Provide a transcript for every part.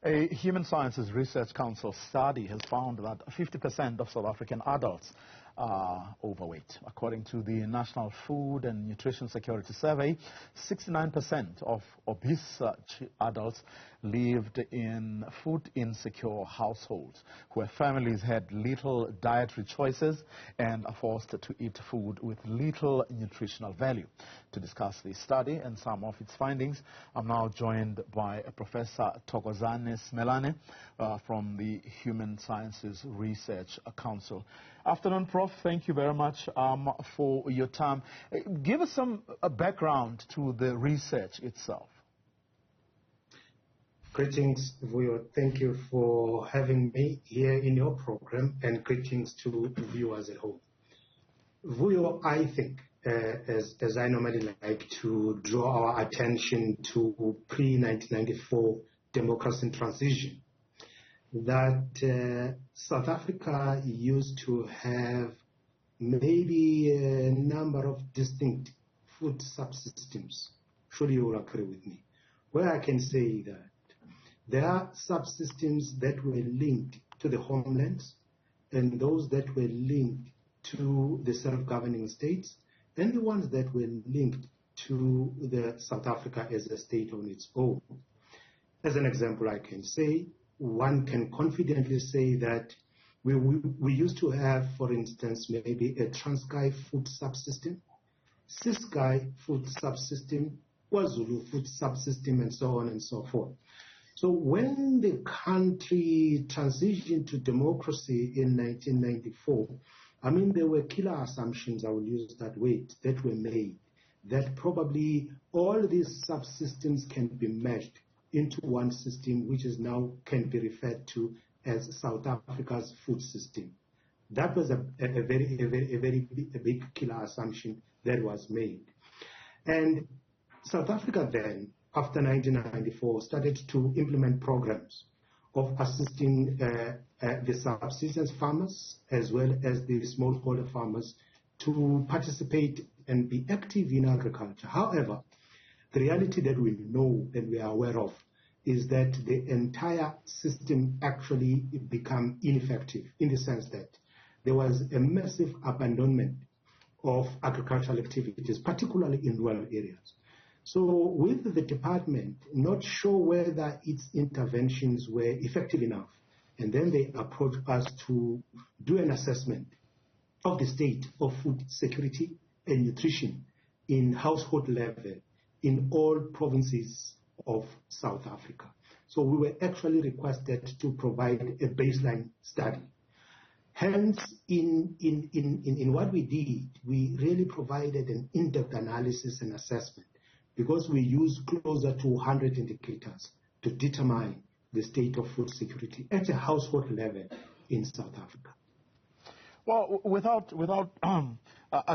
A Human Sciences Research Council study has found that 50% of South African adults are overweight. According to the National Food and Nutrition Security Survey, 69% of obese adults lived in food-insecure households, where families had little dietary choices and are forced to eat food with little nutritional value. To discuss the study and some of its findings, I'm now joined by Professor Thokozane Simelane from the Human Sciences Research Council. Afternoon, Prof. Thank you very much for your time. Give us some background to the research itself. Greetings, Vuyo. Thank you for having me here in your program, and greetings to viewers at home. Vuyo, I think, as I normally like to draw our attention to pre-1994 democracy transition, that South Africa used to have maybe a number of distinct food subsystems. Surely you will agree with me. Where I can say that there are subsystems that were linked to the homelands and those that were linked to the self-governing states and the ones that were linked to the South Africa as a state on its own. As an example, I can say, one can confidently say that we used to have, for instance, maybe a Transkei food subsystem, Ciskei food subsystem, KwaZulu food subsystem, and so on and so forth. So when the country transitioned to democracy in 1994, I mean, there were killer assumptions, I will use that word, that were made, that probably all these subsystems can be merged into one system, which is now can be referred to as South Africa's food system. That was a very big killer assumption that was made. And South Africa then, after 1994, started to implement programs of assisting the subsistence farmers as well as the smallholder farmers to participate and be active in agriculture. However, the reality that we know and we are aware of is that the entire system actually became ineffective in the sense that there was a massive abandonment of agricultural activities, particularly in rural areas. So with the department not sure whether its interventions were effective enough, and then they approached us to do an assessment of the state of food security and nutrition in household level in all provinces of South Africa. So we were actually requested to provide a baseline study. Hence, in what we did, we really provided an in-depth analysis and assessment because we used closer to 100 indicators to determine the state of food security at a household level in South Africa. Well, without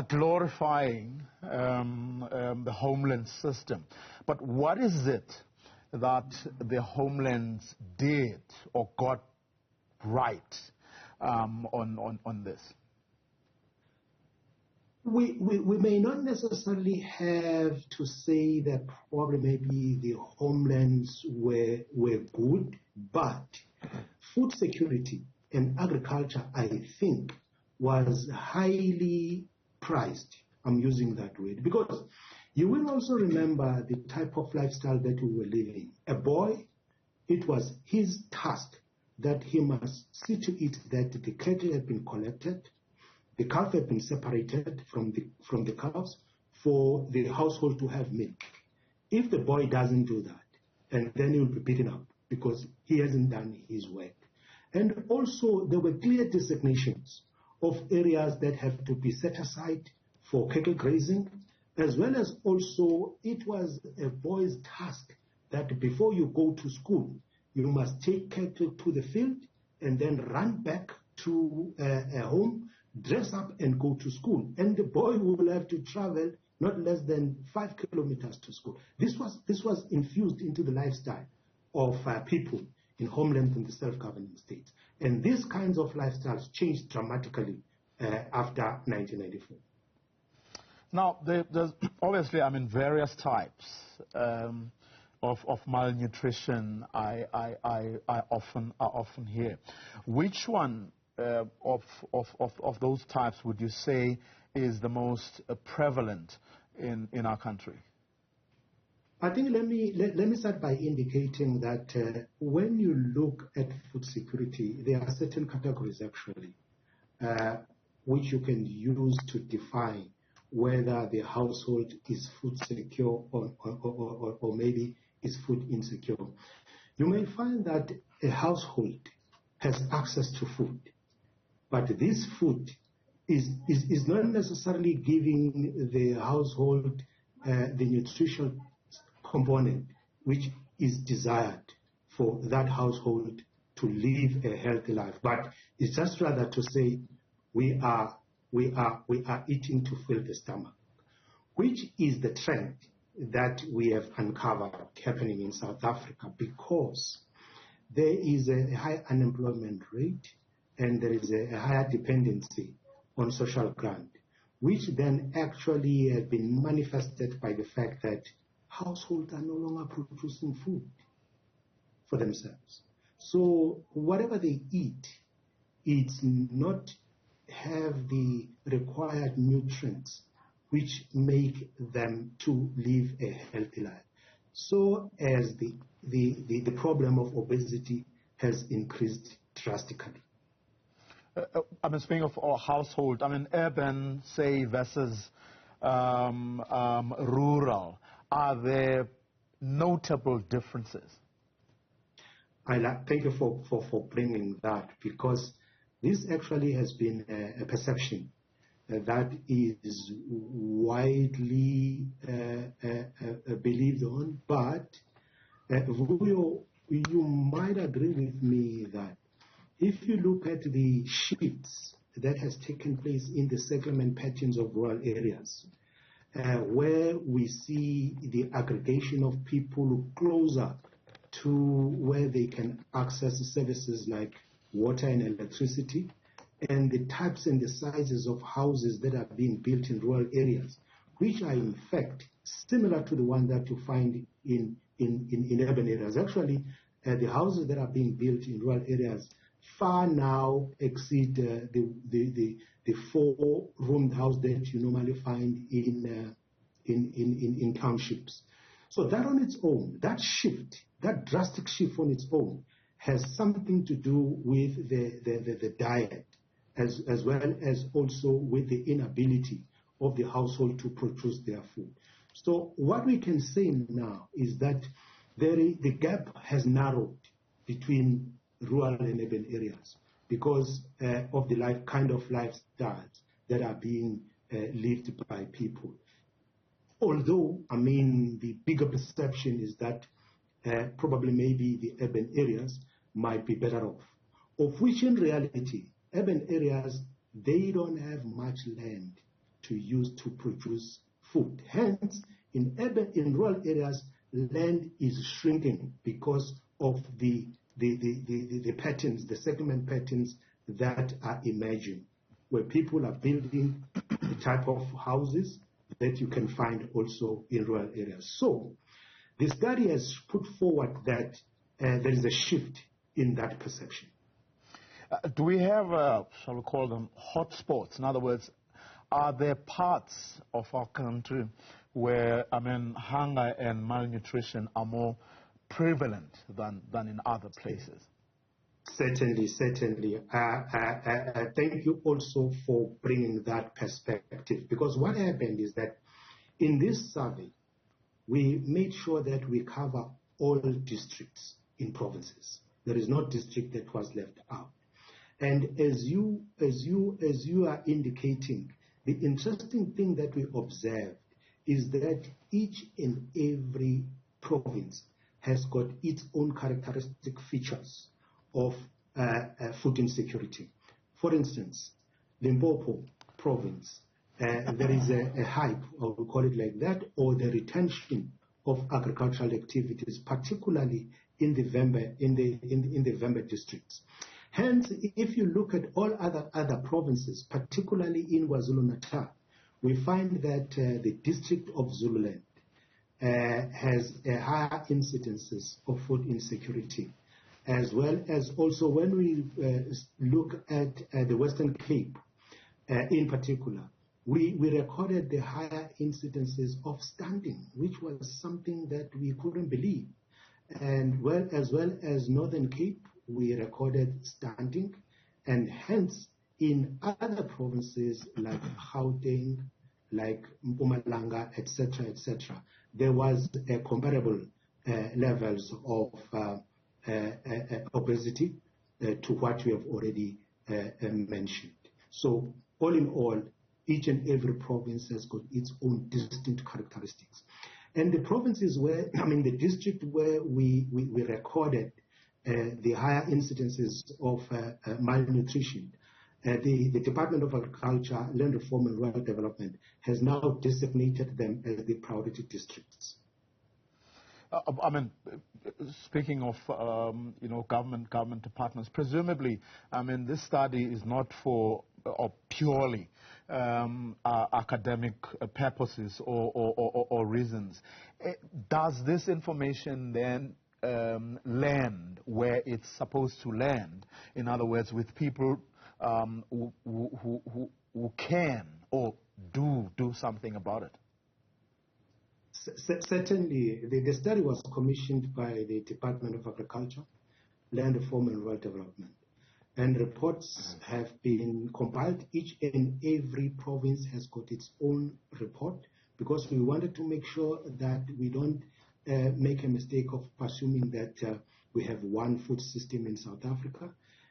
glorifying the homeland system, but what is it that the homelands did or got right on this? We may not necessarily have to say that probably maybe the homelands were good, but food security and agriculture, I think, was highly priced. I'm using that word because you will also remember the type of lifestyle that we were living. A boy, it was his task that he must see to it that the cattle had been collected, the calf had been separated from the cows for the household to have milk. If the boy doesn't do that, and then he will be beaten up because he hasn't done his work. And also there were clear designations of areas that have to be set aside for cattle grazing, as well as also it was a boy's task that before you go to school, you must take cattle to the field and then run back to a home, dress up and go to school. And the boy will have to travel not less than 5 kilometers to school. This was infused into the lifestyle of people in homeland and the self-governing states. And these kinds of lifestyles changed dramatically after 1994. Now, there's obviously, various types of malnutrition I often hear. Which one of those types would you say is the most prevalent in our country? I think let me start by indicating that when you look at food security, there are certain categories actually which you can use to define whether the household is food secure or maybe is food insecure. You may find that a household has access to food, but this food is not necessarily giving the household the nutritional component which is desired for that household to live a healthy life. But it's just rather to say we are eating to fill the stomach, which is the trend that we have uncovered happening in South Africa, because there is a high unemployment rate and there is a higher dependency on social grant, which then actually has been manifested by the fact that households are no longer producing food for themselves. So whatever they eat, it's not have the required nutrients which make them to live a healthy life. So as the problem of obesity has increased drastically. Speaking of our household, urban, say, versus rural, are there notable differences? Thank you for bringing that, because this actually has been a perception that is widely believed on, but you might agree with me that if you look at the shifts that has taken place in the settlement patterns of rural areas, where we see the aggregation of people closer to where they can access services like water and electricity, and the types and the sizes of houses that are being built in rural areas, which are in fact similar to the one that you find in urban areas. Actually, the houses that are being built in rural areas far now exceed the 4-roomed house that you normally find in townships. So that on its own, that shift, that drastic shift on its own, has something to do with the diet, as well as also with the inability of the household to produce their food. So what we can say now is that the gap has narrowed between rural and urban areas because of the kind of lifestyles that are being lived by people. Although, the bigger perception is that probably maybe the urban areas might be better off, of which in reality, urban areas, they don't have much land to use to produce food. Hence, in rural areas, land is shrinking because of the patterns, the settlement patterns that are emerging, where people are building the type of houses that you can find also in rural areas. So the study has put forward that there is a shift in that perception. Do we have, shall we call them, hotspots? In other words, are there parts of our country where, hunger and malnutrition are more prevalent than in other places? Certainly. Thank you also for bringing that perspective, because what happened is that in this survey, we made sure that we cover all districts in provinces. There is no district that was left out. And as you are indicating, the interesting thing that we observed is that each and every province has got its own characteristic features of food insecurity. For instance, Limpopo province, there is a hype, or we call it like that, or the retention of agricultural activities, particularly in the Vembe districts. Hence, if you look at all other provinces, particularly in KwaZulu-Natal, we find that the district of Zululand, has higher incidences of food insecurity, as well as also when we look at the Western Cape in particular, we recorded the higher incidences of stunting, which was something that we couldn't believe. And as well as Northern Cape, we recorded stunting, and hence in other provinces like Gauteng, like Mpumalanga, etc., there was comparable levels of obesity to what we have already mentioned. So all in all, each and every province has got its own distinct characteristics. And the provinces where, the district where we recorded the higher incidences of malnutrition, the Department of Agriculture, Land Reform and Rural Development has now designated them as the priority districts. Speaking of government departments, presumably, this study is not for or purely academic purposes or reasons. Does this information then land where it's supposed to land? In other words, with people who can or do something about it? Certainly, the study was commissioned by the Department of Agriculture, Land Reform and Rural Development, and reports have been compiled. Each and every province has got its own report, because we wanted to make sure that we don't make a mistake of assuming that we have one food system in South Africa,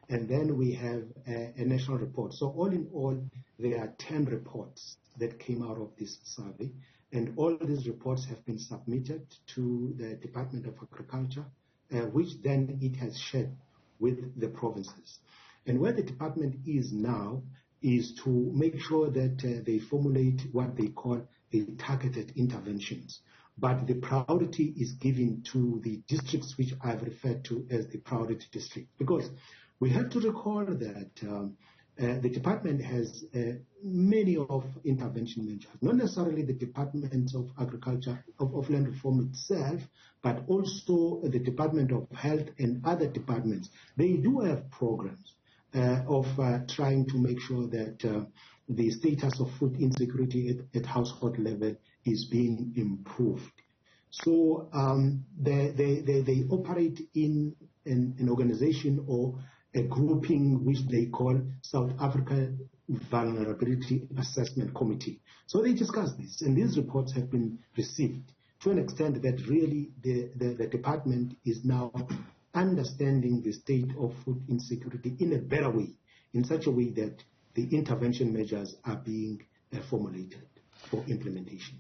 and then we have a national report. So all in all, there are 10 reports that came out of this survey, and all these reports have been submitted to the Department of Agriculture, which then it has shared with the provinces. And where the department is now is to make sure that they formulate what they call the targeted interventions. But the priority is given to the districts which I've referred to as the priority district, because we have to recall that the department has many of intervention measures, not necessarily the Department of Agriculture, of Land Reform itself, but also the Department of Health and other departments. They do have programs of trying to make sure that the status of food insecurity at household level is being improved. So they operate in an organization or a grouping which they call South Africa Vulnerability Assessment Committee. So they discuss this, and these reports have been received to an extent that really the department is now understanding the state of food insecurity in a better way, in such a way that the intervention measures are being formulated for implementation.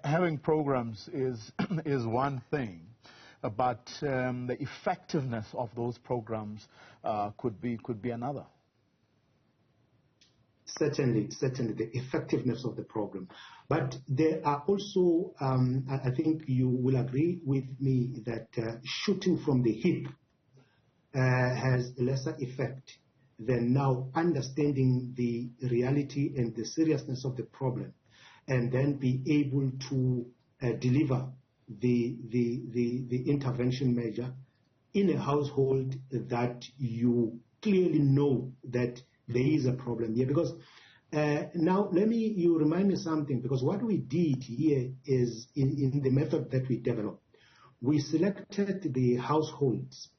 Having programs is one thing, but the effectiveness of those programs could be another. Certainly, the effectiveness of the program. But there are also, I think you will agree with me that shooting from the hip has lesser effect than now understanding the reality and the seriousness of the problem, and then be able to deliver the intervention measure in a household that you clearly know that there is a problem here. Because now you remind me something, because what we did here is in the method that we developed, we selected the households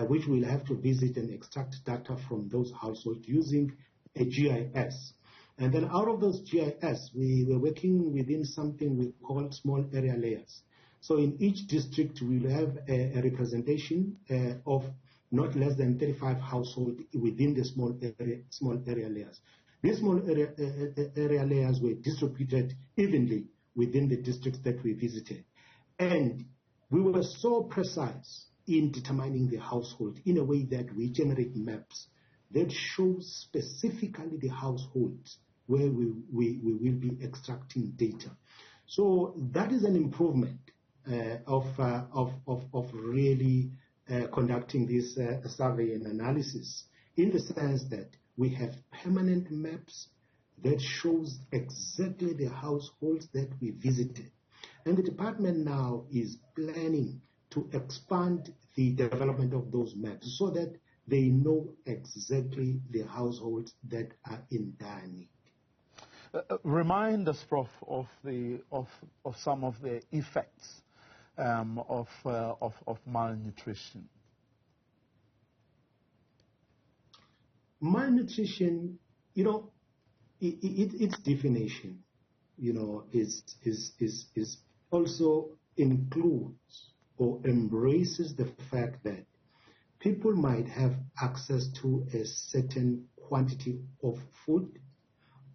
which we'll have to visit and extract data from those households using a GIS. And then out of those GIS, we were working within something we call small area layers. So in each district, we'll have a representation of not less than 35 households within the small area layers. These small area layers were distributed evenly within the districts that we visited. And we were so precise in determining the household in a way that we generate maps that show specifically the households where we will be extracting data. So that is an improvement of really conducting this survey and analysis, in the sense that we have permanent maps that shows exactly the households that we visited. And the department now is planning to expand the development of those maps so that they know exactly the households that are in dire need. Remind us, Prof, of some of the effects of malnutrition. Malnutrition, its definition, is also includes or embraces the fact that people might have access to a certain quantity of food,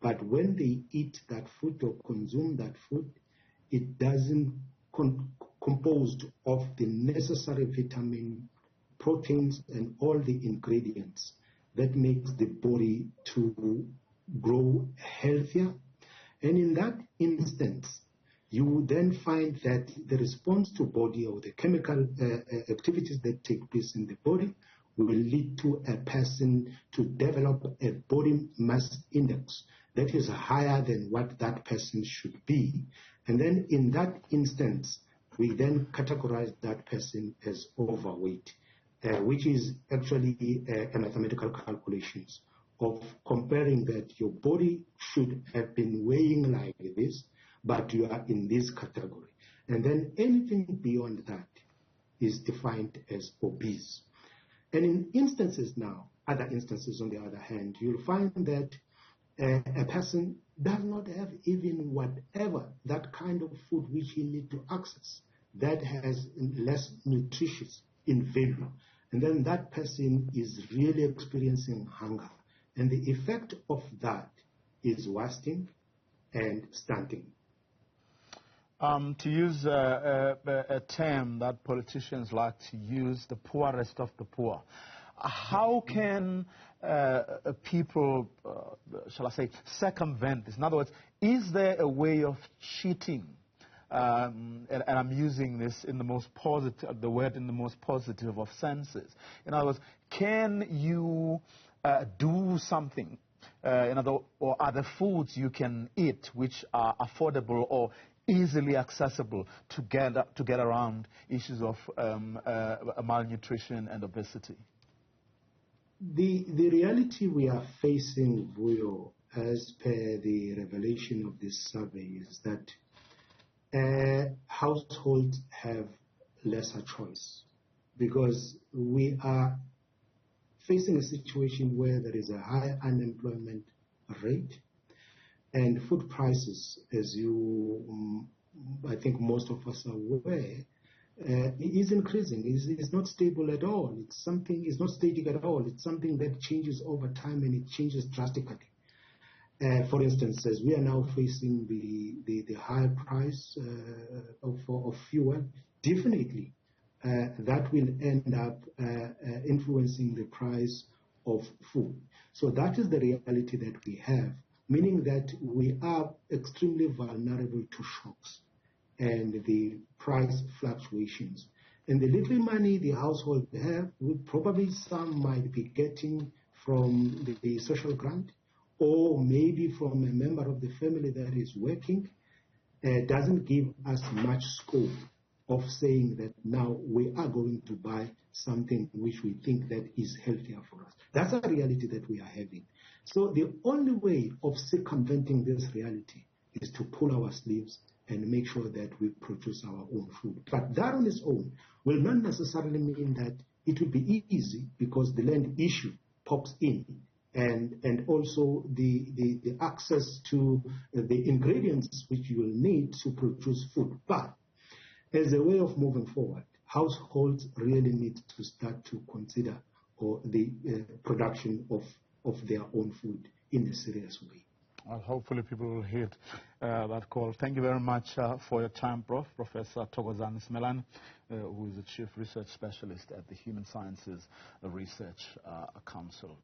but when they eat that food or consume that food, it doesn't composed of the necessary vitamin, proteins, and all the ingredients that makes the body to grow healthier. And in that instance, you will then find that the response to body or the chemical activities that take place in the body will lead to a person to develop a body mass index that is higher than what that person should be. And then in that instance, we then categorize that person as overweight, which is actually a mathematical calculations of comparing that your body should have been weighing like this, but you are in this category. And then anything beyond that is defined as obese. And in instances now, other instances on the other hand, you'll find that a person does not have even whatever that kind of food which he needs to access that has less nutritious in value. And then that person is really experiencing hunger. And the effect of that is wasting and stunting. To use a term that politicians like to use, the poorest of the poor. How can people, shall I say, circumvent this? In other words, is there a way of cheating? And I'm using this in the most positive, the word in the most positive of senses. In other words, can you do something? Or are there foods you can eat which are affordable or easily accessible to get around issues of malnutrition and obesity? The reality we are facing, Vuyo, as per the revelation of this survey, is that households have lesser choice because we are facing a situation where there is a high unemployment rate and food prices, as I think most of us are aware, is increasing. It's not stable at all. It's not static at all. It's something that changes over time and it changes drastically. For instance, as we are now facing the high price of fuel, definitely that will end up influencing the price of food. So that is the reality that we have, meaning that we are extremely vulnerable to shocks and the price fluctuations. And the little money the household have, probably some might be getting from the social grant, or maybe from a member of the family that is working, doesn't give us much scope of saying that now we are going to buy something which we think that is healthier for us. That's a reality that we are having. So the only way of circumventing this reality is to pull our sleeves and make sure that we produce our own food. But that on its own will not necessarily mean that it will be easy, because the land issue pops in, and also the access to the ingredients which you will need to produce food. But as a way of moving forward, households really need to start to consider the production of their own food in a serious way. Well, hopefully people will hear that call. Thank you very much for your time, Prof. Professor Thokozane Simelane, who is the Chief Research Specialist at the Human Sciences Research Council.